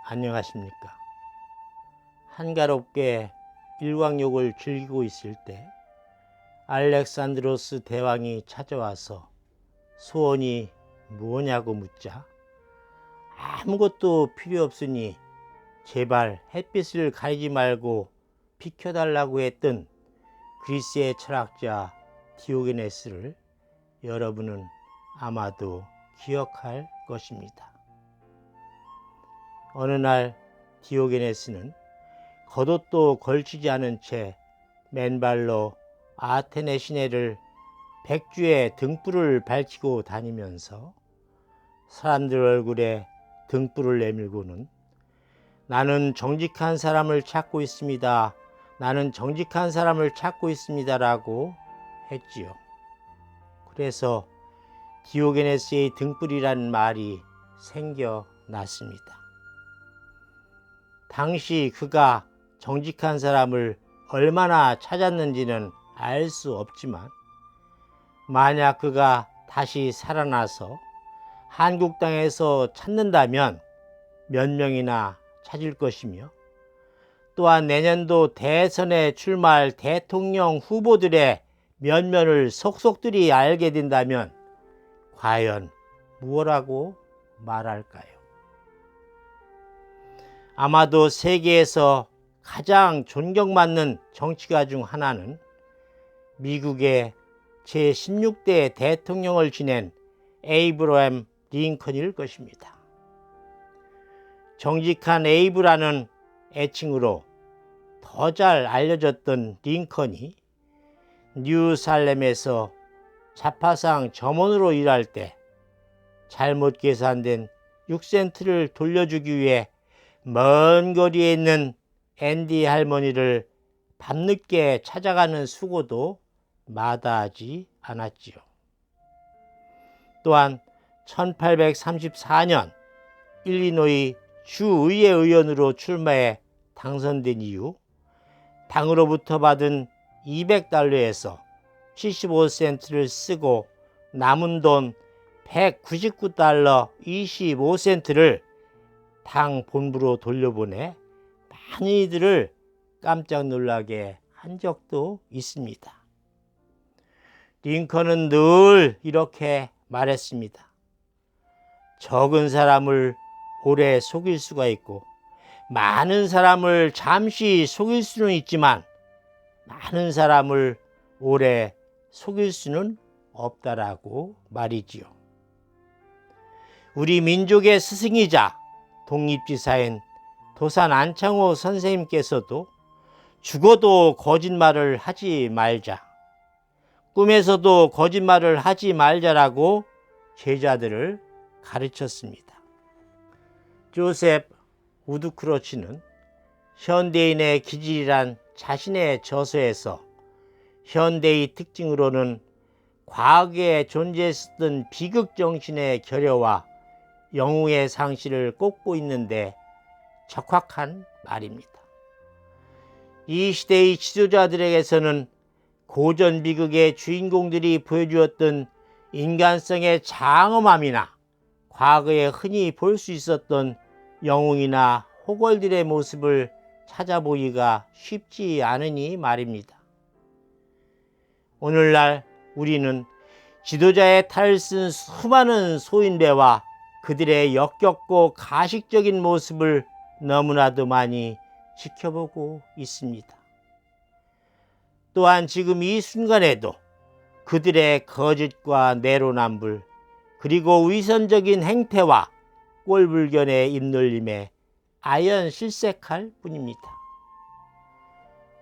안녕하십니까. 한가롭게 일광욕을 즐기고 있을 때 알렉산드로스 대왕이 찾아와서 소원이 무엇냐고 묻자 아무것도 필요 없으니 제발 햇빛을 가리지 말고 비켜달라고 했던 그리스의 철학자 디오게네스를 여러분은 아마도 기억할 것입니다. 어느 날 디오게네스는 겉옷도 걸치지 않은 채 맨발로 아테네 시내를 백주에 등불을 밝히고 다니면서 사람들 얼굴에 등불을 내밀고는 나는 정직한 사람을 찾고 있습니다. 나는 정직한 사람을 찾고 있습니다. 라고 했지요. 그래서 디오게네스의 등불이라는 말이 생겨났습니다. 당시 그가 정직한 사람을 얼마나 찾았는지는 알 수 없지만 만약 그가 다시 살아나서 한국 땅에서 찾는다면 몇 명이나 찾을 것이며 또한 내년도 대선에 출마할 대통령 후보들의 면면을 속속들이 알게 된다면 과연 무엇라고 말할까요? 아마도 세계에서 가장 존경받는 정치가 중 하나는 미국의 제16대 대통령을 지낸 에이브러햄 링컨일 것입니다. 정직한 에이브라는 애칭으로 더 잘 알려졌던 링컨이 뉴살렘에서 자파상 점원으로 일할 때 잘못 계산된 6센트를 돌려주기 위해 먼 거리에 있는 앤디 할머니를 밤늦게 찾아가는 수고도 마다하지 않았지요. 또한 1834년 일리노이 주의회 의원으로 출마해 당선된 이후 당으로부터 받은 200달러에서 75센트를 쓰고 남은 돈 199달러 25센트를 당 본부로 돌려보내 많은 이들을 깜짝 놀라게 한 적도 있습니다. 링컨은 늘 이렇게 말했습니다. 적은 사람을 오래 속일 수가 있고 많은 사람을 잠시 속일 수는 있지만 많은 사람을 오래 속일 수는 없다라고 말이지요. 우리 민족의 스승이자 독립지사인 도산 안창호 선생님께서도 죽어도 거짓말을 하지 말자, 꿈에서도 거짓말을 하지 말자라고 제자들을 가르쳤습니다. 조셉 우드크로치는 현대인의 기질이란 자신의 저서에서 현대의 특징으로는 과거에 존재했었던 비극정신의 결여와 영웅의 상실을 꼽고 있는데 적확한 말입니다. 이 시대의 지도자들에게서는 고전 비극의 주인공들이 보여주었던 인간성의 장엄함이나 과거에 흔히 볼 수 있었던 영웅이나 호걸들의 모습을 찾아보기가 쉽지 않으니 말입니다. 오늘날 우리는 지도자의 탈을 쓴 수많은 소인배와 그들의 역겹고 가식적인 모습을 너무나도 많이 지켜보고 있습니다. 또한 지금 이 순간에도 그들의 거짓과 내로남불 그리고 위선적인 행태와 꼴불견의 입놀림에 아연 실색할 뿐입니다.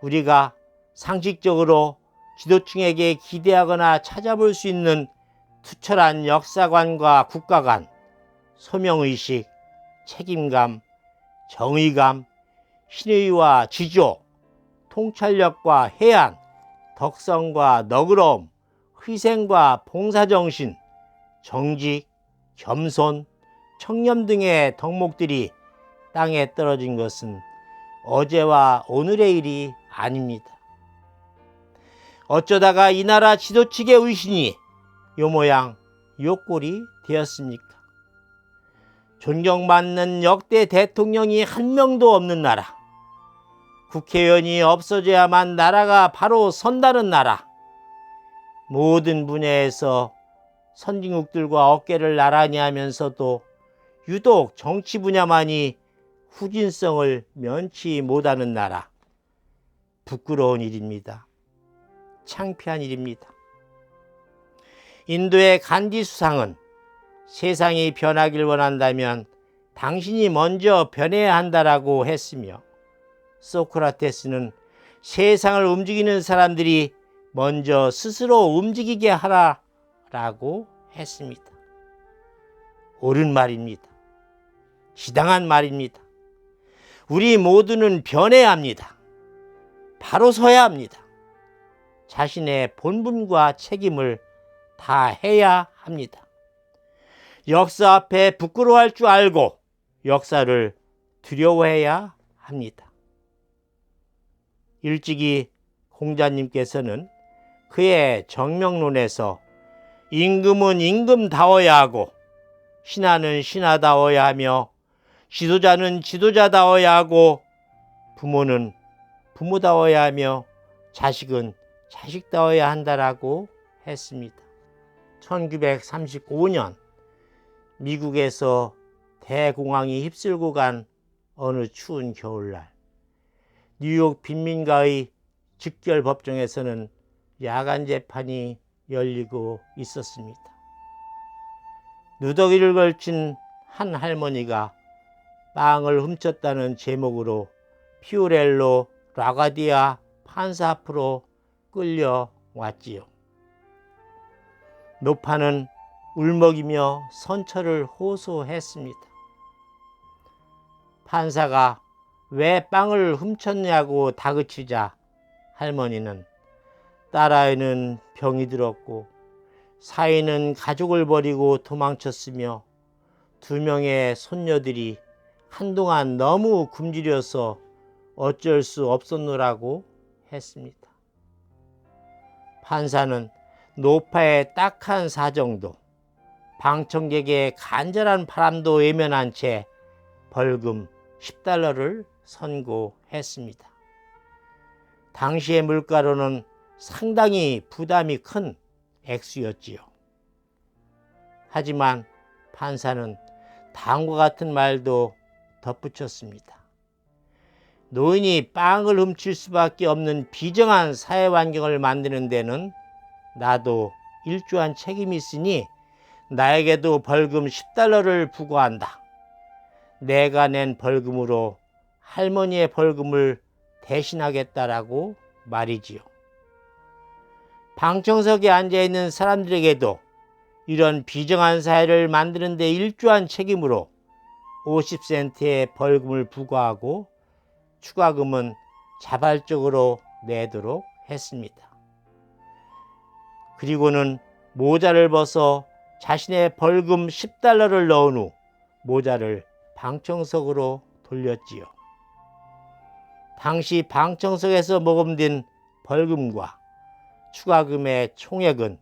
우리가 상식적으로 지도층에게 기대하거나 찾아볼 수 있는 투철한 역사관과 국가관, 소명의식, 책임감, 정의감, 신의와 지조, 통찰력과 해안, 덕성과 너그러움, 희생과 봉사정신, 정직, 겸손, 청렴 등의 덕목들이 땅에 떨어진 것은 어제와 오늘의 일이 아닙니다. 어쩌다가 이 나라 지도측의 의신이 요 모양 요 꼴이 되었습니까? 존경받는 역대 대통령이 한 명도 없는 나라, 국회의원이 없어져야만 나라가 바로 선다는 나라, 모든 분야에서 선진국들과 어깨를 나란히 하면서도 유독 정치 분야만이 후진성을 면치 못하는 나라. 부끄러운 일입니다. 창피한 일입니다. 인도의 간디 수상은 세상이 변하길 원한다면 당신이 먼저 변해야 한다라고 했으며, 소크라테스는 세상을 움직이는 사람들이 먼저 스스로 움직이게 하라라고 했습니다. 옳은 말입니다. 지당한 말입니다. 우리 모두는 변해야 합니다. 바로 서야 합니다. 자신의 본분과 책임을 다해야 합니다. 역사 앞에 부끄러워할 줄 알고 역사를 두려워해야 합니다. 일찍이 공자님께서는 그의 정명론에서 임금은 임금다워야 하고 신하는 신하다워야 하며 지도자는 지도자다워야 하고 부모는 부모다워야 하며 자식은 자식다워야 한다라고 했습니다. 1935년 미국에서 대공황이 휩쓸고 간 어느 추운 겨울날, 뉴욕 빈민가의 직결법정에서는 야간 재판이 열리고 있었습니다. 누더기를 걸친 한 할머니가 빵을 훔쳤다는 제목으로 피오렐로 라가디아 판사 앞으로 끌려왔지요. 노파는 울먹이며 선처를 호소했습니다. 판사가 왜 빵을 훔쳤냐고 다그치자 할머니는 딸아이는 병이 들었고 사위는 가족을 버리고 도망쳤으며 2명의 손녀들이 한동안 너무 굶주려서 어쩔 수 없었노라고 했습니다. 판사는 노파의 딱한 사정도 방청객의 간절한 바람도 외면한 채 벌금 $10를 선고했습니다. 당시의 물가로는 상당히 부담이 큰 액수였지요. 하지만 판사는 다음과 같은 말도 덧붙였습니다. 노인이 빵을 훔칠 수밖에 없는 비정한 사회 환경을 만드는 데는 나도 일조한 책임이 있으니 나에게도 벌금 $10를 부과한다. 내가 낸 벌금으로 할머니의 벌금을 대신하겠다라고 말이지요. 방청석에 앉아있는 사람들에게도 이런 비정한 사회를 만드는 데 일조한 책임으로 50센트의 벌금을 부과하고 추가금은 자발적으로 내도록 했습니다. 그리고는 모자를 벗어 자신의 벌금 $10를 넣은 후 모자를 방청석으로 돌렸지요. 당시 방청석에서 모금된 벌금과 추가금의 총액은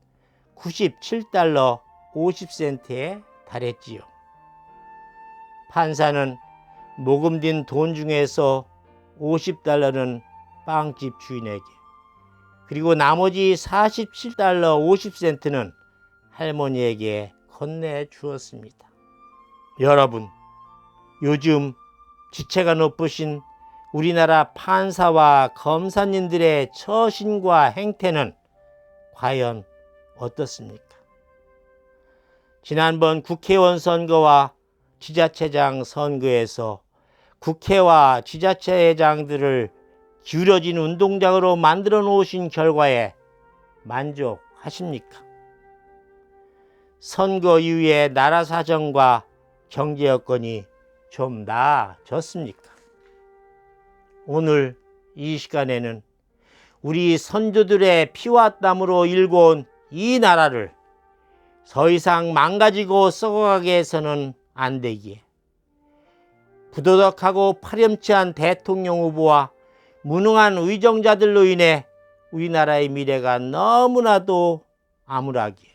$97 50센트에 달했지요. 판사는 모금된 돈 중에서 $50는 빵집 주인에게, 그리고 나머지 $47 50센트는 할머니에게 건네주었습니다. 여러분, 요즘 지체가 높으신 우리나라 판사와 검사님들의 처신과 행태는 과연 어떻습니까? 지난번 국회의원 선거와 지자체장 선거에서 국회와 지자체장들을 기울어진 운동장으로 만들어 놓으신 결과에 만족하십니까? 선거 이후의 나라 사정과 경제 여건이 좀 나아졌습니까? 오늘 이 시간에는 우리 선조들의 피와 땀으로 일궈온 이 나라를 더 이상 망가지고 썩어가게 해서는 안 되기에 부도덕하고 파렴치한 대통령 후보와 무능한 의정자들로 인해 우리나라의 미래가 너무나도 암울하기에,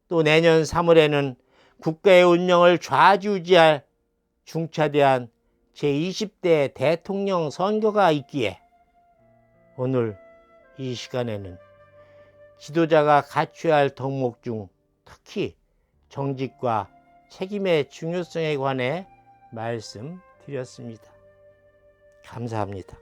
또 내년 3월에는 국가의 운명을 좌지우지할 중차대한 제20대 대통령 선거가 있기에 오늘 이 시간에는 지도자가 갖춰야 할 덕목 중 특히 정직과 책임의 중요성에 관해 말씀드렸습니다. 감사합니다.